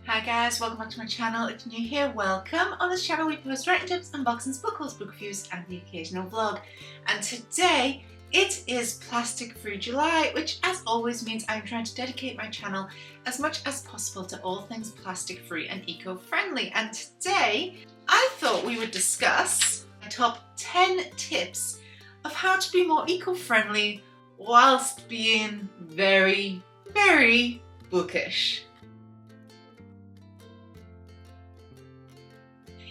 Hi guys, welcome back to my channel. If you're new here, welcome. On this channel we post writing tips, unboxings, book hauls, book reviews and the occasional vlog. And today it is Plastic Free July, which as always means I'm trying to dedicate my channel as much as possible to all things plastic free and eco-friendly. And today I thought we would discuss my top 10 tips of how to be more eco-friendly whilst being very, very bookish.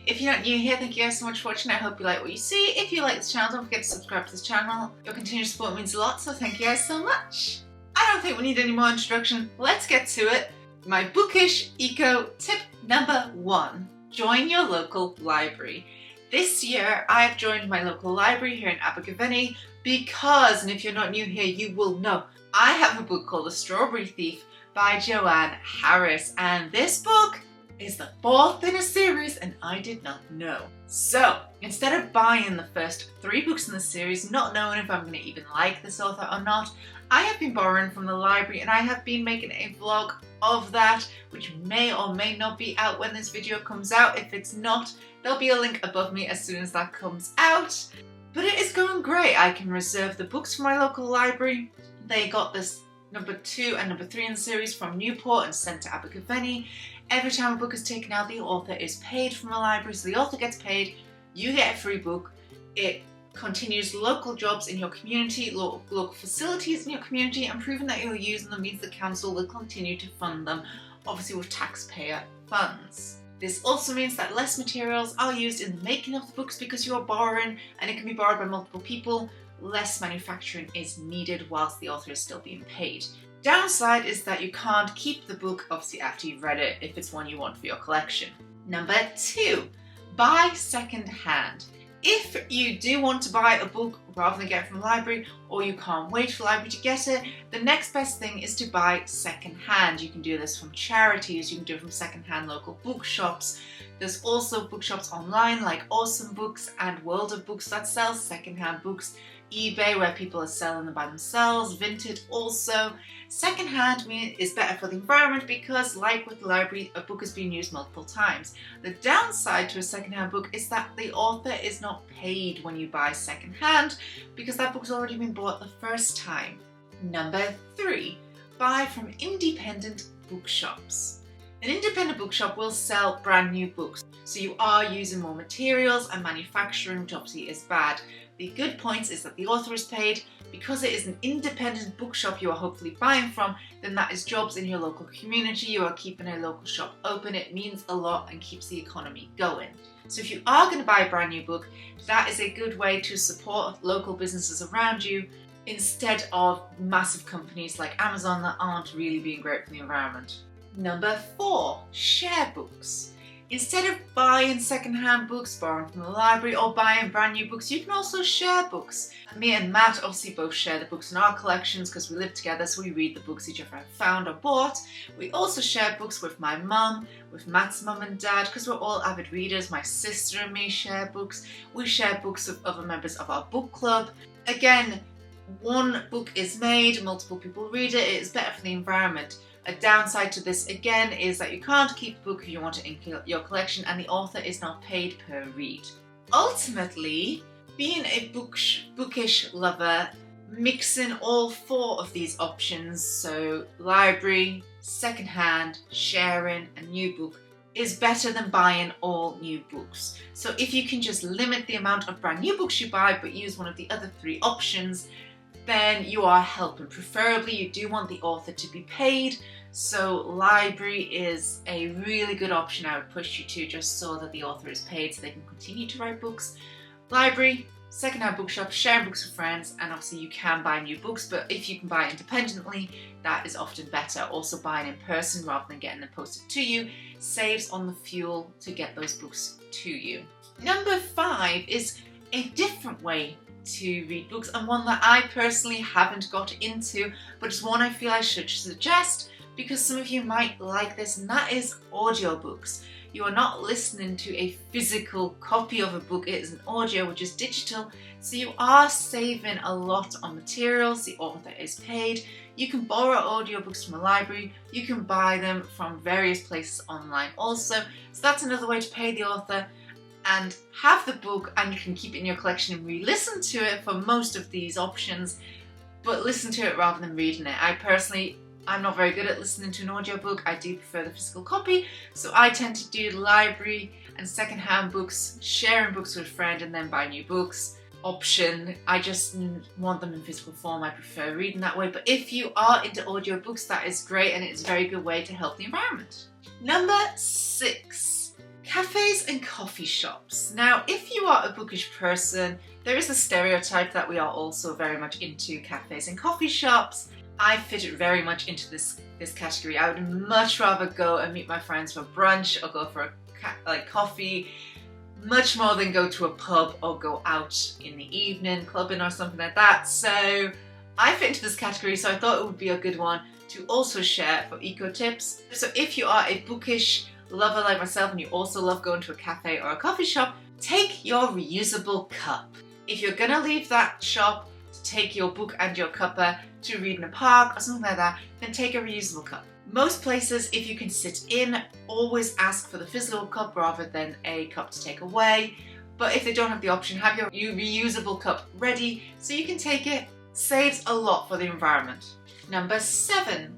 If you're not new here, thank you guys so much for watching. I hope you like what you see. If you like this channel, don't forget to subscribe to this channel. Your continued support means a lot, so thank you guys so much. I don't think we need any more introduction. Let's get to it. My bookish eco tip number 1. Join your local library. This year, I've joined my local library here in Abergavenny because, and if you're not new here, you will know, I have a book called The Strawberry Thief by Joanne Harris, and this book is the 4th in a series and I did not know. So instead of buying the first 3 books in the series, not knowing if I'm going to even like this author or not, I have been borrowing from the library and I have been making a vlog of that, which may or may not be out when this video comes out. If it's not, there'll be a link above me as soon as that comes out. But it is going great. I can reserve the books from my local library. They got this number 2 and number 3 in the series from Newport and sent to Abergavenny. Every time a book is taken out, the author is paid from the library, so the author gets paid, you get a free book. It continues local jobs in your community, local facilities in your community, and proving that you're using them means the council will continue to fund them, obviously with taxpayer funds. This also means that less materials are used in the making of the books because you are borrowing, and it can be borrowed by multiple people. Less manufacturing is needed whilst the author is still being paid. Downside is that you can't keep the book obviously after you've read it if it's one you want for your collection. Number 2, buy second hand. If you do want to buy a book rather than get it from the library, or you can't wait for the library to get it, the next best thing is to buy second hand. You can do this from charities, you can do it from second hand local bookshops. There's also bookshops online like Awesome Books and World of Books that sells second hand books. eBay, where people are selling them by themselves. Vinted also. Secondhand is better for the environment because, like with the library, a book has been used multiple times. The downside to a secondhand book is that the author is not paid when you buy secondhand because that book's already been bought the first time. Number 3, buy from independent bookshops. An independent bookshop will sell brand new books, so you are using more materials and manufacturing, which obviously is bad. The good points is that the author is paid. Because it is an independent bookshop you are hopefully buying from, then that is jobs in your local community. You are keeping a local shop open. It means a lot and keeps the economy going. So if you are going to buy a brand new book, that is a good way to support local businesses around you instead of massive companies like Amazon that aren't really being great for the environment. Number 4, share books. Instead of buying second-hand books, borrowing from the library, or buying brand new books, you can also share books. Me and Matt obviously both share the books in our collections because we live together, so we read the books each other have found or bought. We also share books with my mum, with Matt's mum and dad, because we're all avid readers. My sister and me share books. We share books with other members of our book club. Again, one book is made, multiple people read it, it is better for the environment. A downside to this again is that you can't keep the book if you want it in your collection and the author is not paid per read. Ultimately, being a bookish lover, mixing all 4 of these options, so library, secondhand, sharing, and new book, is better than buying all new books. So if you can just limit the amount of brand new books you buy but use one of the other 3 options, then you are helping. Preferably you do want the author to be paid, so library is a really good option I would push you to, just so that the author is paid so they can continue to write books. Library, secondhand bookshop, sharing books with friends, and obviously you can buy new books, but if you can buy independently, that is often better. Also buying in person rather than getting them posted to you saves on the fuel to get those books to you. Number 5 is a different way to read books, and one that I personally haven't got into, but it's one I feel I should suggest because some of you might like this, and that is audiobooks. You are not listening to a physical copy of a book, it is an audio which is digital, so you are saving a lot on materials, the author is paid, You can borrow audiobooks from a library. You can buy them from various places online also. So that's another way to pay the author and have the book, and you can keep it in your collection and re-listen to it for most of these options, but listen to it rather than reading it. I'm not very good at listening to an audiobook. I do prefer the physical copy, so I tend to do library and secondhand books, sharing books with a friend and then buy new books option. I just want them in physical form. I prefer reading that way, but if you are into audiobooks, that is great, and it's a very good way to help the environment. Number 6, cafes and coffee shops. Now, if you are a bookish person, there is a stereotype that we are also very much into cafes and coffee shops. I fit it very much into this category. I would much rather go and meet my friends for brunch or go for coffee, much more than go to a pub or go out in the evening clubbing or something like that. So I fit into this category, so I thought it would be a good one to also share for eco tips. So if you are a bookish lover like myself and you also love going to a cafe or a coffee shop, take your reusable cup. If you're gonna leave that shop to take your book and your cuppa to read in a park or something like that, then take a reusable cup. Most places, if you can sit in, always ask for the physical cup rather than a cup to take away. But if they don't have the option, have your reusable cup ready so you can take it. Saves a lot for the environment. Number 7,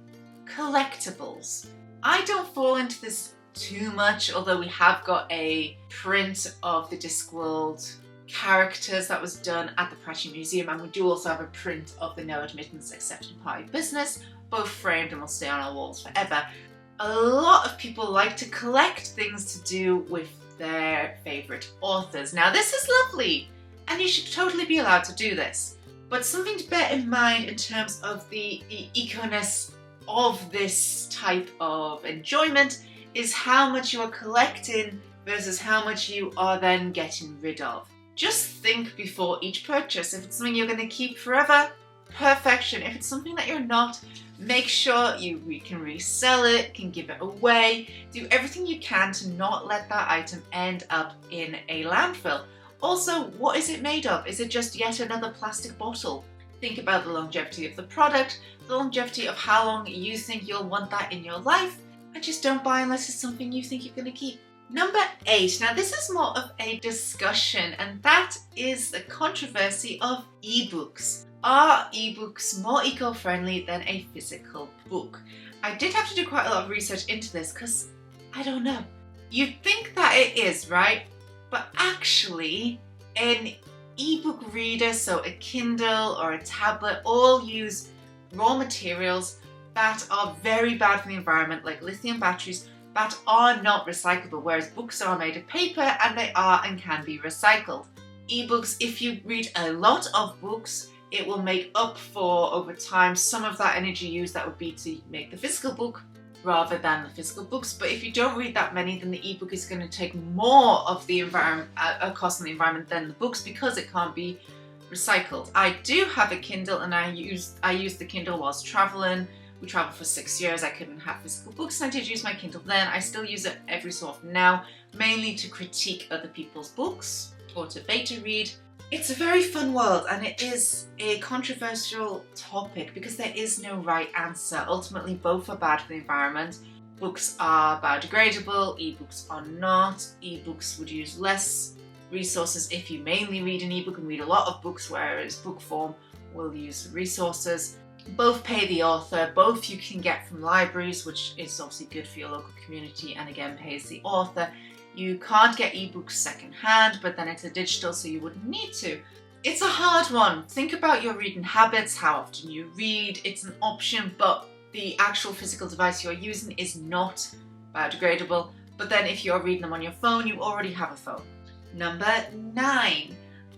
collectibles. I don't fall into this too much, although we have got a print of the Discworld characters that was done at the Prachi Museum, and we do also have a print of the No Admittance Accepted Party Business, both framed and will stay on our walls forever. A lot of people like to collect things to do with their favourite authors. Now, this is lovely, and you should totally be allowed to do this, but something to bear in mind in terms of the eco-ness of this type of enjoyment is how much you are collecting versus how much you are then getting rid of. Just think before each purchase. If it's something you're going to keep forever, perfection. If it's something that you're not, make sure you can resell it, can give it away. Do everything you can to not let that item end up in a landfill. Also, what is it made of? Is it just yet another plastic bottle? Think about the longevity of the product, the longevity of how long you think you'll want that in your life, and just don't buy unless it's something you think you're going to keep. Number 8, now this is more of a discussion, and that is the controversy of ebooks. Are ebooks more eco-friendly than a physical book? I did have to do quite a lot of research into this because I don't know. You'd think that it is, right? But actually, an ebook reader, so a Kindle or a tablet, all use raw materials that are very bad for the environment, like lithium batteries, that are not recyclable, whereas books are made of paper and they are and can be recycled. Ebooks, if you read a lot of books, it will make up for, over time, some of that energy used that would be to make the physical book rather than the physical books. But if you don't read that many, then the ebook is going to take more of the environment, cost on the environment than the books, because it can't be recycled. I do have a Kindle, and I used the Kindle whilst traveling. We traveled for 6 years. I couldn't have physical books, and I did use my Kindle then. I still use it every so often now, mainly to critique other people's books or to beta read. It's a very fun world, and it is a controversial topic because there is no right answer. Ultimately, both are bad for the environment. Books are biodegradable, ebooks are not. Ebooks would use less resources if you mainly read an ebook and read a lot of books, whereas book form will use resources. Both pay the author, both you can get from libraries, which is obviously good for your local community and again pays the author. You can't get ebooks secondhand, but then it's a digital, so you wouldn't need to. It's a hard one. Think about your reading habits, how often you read. It's an option, but the actual physical device you're using is not biodegradable. But then if you're reading them on your phone, you already have a phone. Number 9,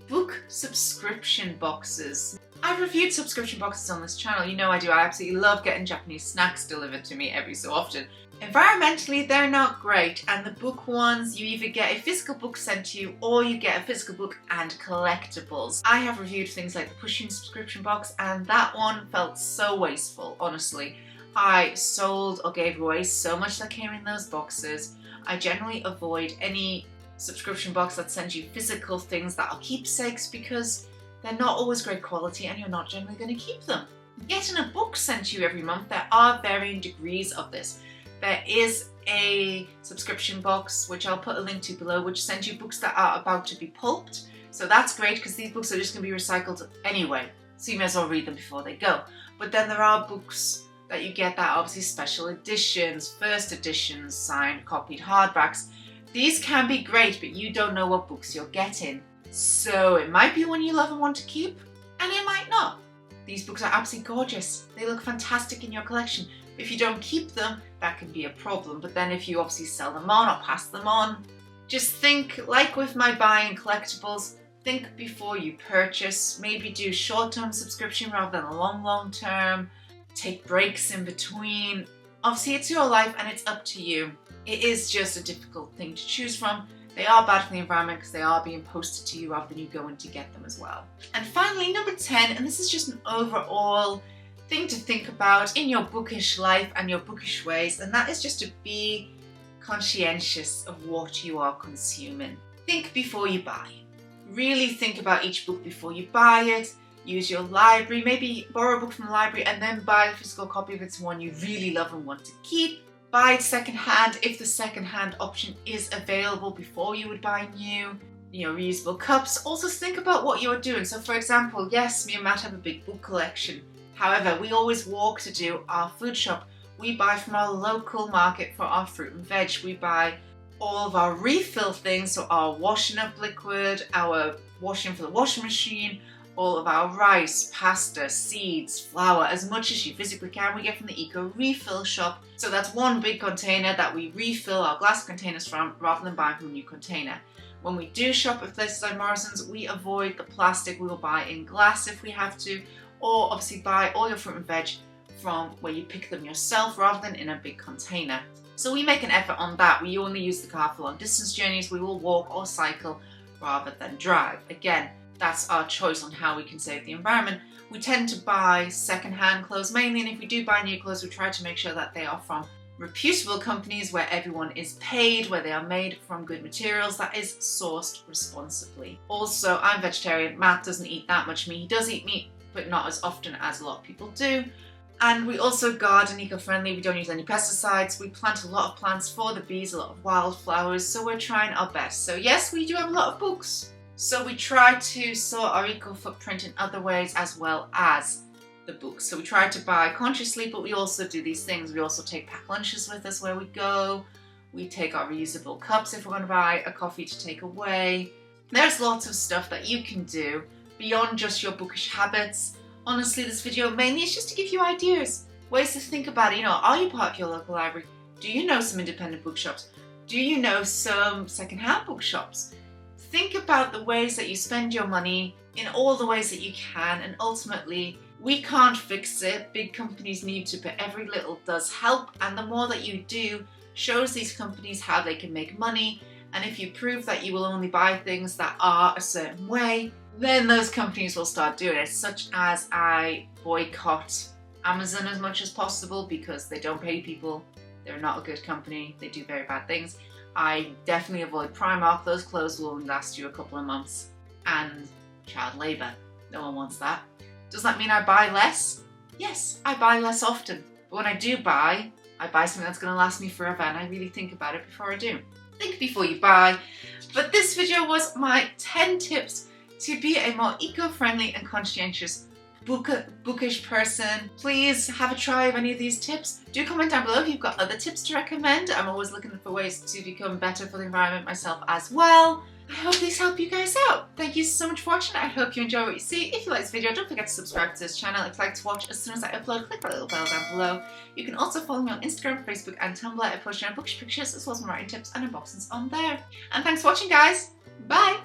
book subscription boxes. I've reviewed subscription boxes on this channel. You know I do. I absolutely love getting Japanese snacks delivered to me every so often. Environmentally, they're not great, and the book ones, you either get a physical book sent to you or you get a physical book and collectibles. I have reviewed things like the Pushing subscription box, and that one felt so wasteful, honestly. I sold or gave away so much that came in those boxes. I generally avoid any subscription box that sends you physical things that are keepsakes because they're not always great quality and you're not generally going to keep them. getting a book sent to you every month, there are varying degrees of this. There is a subscription box, which I'll put a link to below, which sends you books that are about to be pulped. So that's great because these books are just going to be recycled anyway. So you may as well read them before they go. But then there are books that you get that are obviously special editions, first editions, signed, copied hardbacks. These can be great, but you don't know what books you're getting. So it might be one you love and want to keep, and it might not. These books are absolutely gorgeous. They look fantastic in your collection. If you don't keep them, that can be a problem. But then if you obviously sell them on or pass them on, just think, like with my buying collectibles, think before you purchase. Maybe do short-term subscription rather than a long term. Take breaks in between. Obviously it's your life and it's up to you. It is just a difficult thing to choose from. They are bad for the environment because they are being posted to you rather than you going to get them as well. And finally, number 10, and this is just an overall thing to think about in your bookish life and your bookish ways, and that is just to be conscientious of what you are consuming. Think before you buy. Really think about each book before you buy it. Use your library, maybe borrow a book from the library and then buy a physical copy if it's one you really love and want to keep. Buy it secondhand if the secondhand option is available before you would buy new. Reusable cups. Also think about what you're doing. So for example, yes, me and Matt have a big book collection. However, we always walk to do our food shop. We buy from our local market for our fruit and veg. We buy all of our refill things, so our washing up liquid, our washing for the washing machine, all of our rice, pasta, seeds, flour, as much as you physically can, we get from the Eco Refill shop. So that's one big container that we refill our glass containers from rather than buying from a new container. When we do shop at places like Morrison's, we avoid the plastic. We will buy in glass if we have to, or obviously buy all your fruit and veg from where you pick them yourself rather than in a big container. So we make an effort on that. We only use the car for long distance journeys. We will walk or cycle rather than drive. Again, that's our choice on how we can save the environment. We tend to buy second-hand clothes mainly, and if we do buy new clothes, we try to make sure that they are from reputable companies where everyone is paid, where they are made from good materials, that is sourced responsibly. Also, I'm vegetarian. Matt doesn't eat that much meat. He does eat meat, but not as often as a lot of people do. And we also garden eco-friendly. We don't use any pesticides. We plant a lot of plants for the bees, a lot of wildflowers, so we're trying our best. So yes, we do have a lot of books. So we try to sort our eco footprint in other ways as well as the books. So we try to buy consciously, but we also do these things. We also take packed lunches with us where we go. We take our reusable cups if we're going to buy a coffee to take away. There's lots of stuff that you can do beyond just your bookish habits. Honestly, this video mainly is just to give you ideas, ways to think about it. Are you part of your local library? Do you know some independent bookshops? Do you know some secondhand bookshops? Think about the ways that you spend your money in all the ways that you can, and ultimately, we can't fix it. Big companies need to, but every little does help, and the more that you do shows these companies how they can make money, and if you prove that you will only buy things that are a certain way, then those companies will start doing it, such as I boycott Amazon as much as possible because they don't pay people, they're not a good company, they do very bad things. I definitely avoid Primark. Those clothes will only last you a couple of months. And child labour. No one wants that. Does that mean I buy less? Yes, I buy less often. But when I do buy, I buy something that's going to last me forever, and I really think about it before I do. Think before you buy. But this video was my 10 tips to be a more eco-friendly and conscientious bookish person. Please have a try of any of these tips. Do comment down below if you've got other tips to recommend. I'm always looking for ways to become better for the environment myself as well. I hope these help you guys out. Thank you so much for watching. I hope you enjoy what you see. If you like this video, don't forget to subscribe to this channel. If you'd like to watch as soon as I upload, click that little bell down below. You can also follow me on Instagram, Facebook and Tumblr. I post my bookish pictures as well as my writing tips and unboxings on there. And thanks for watching, guys. Bye!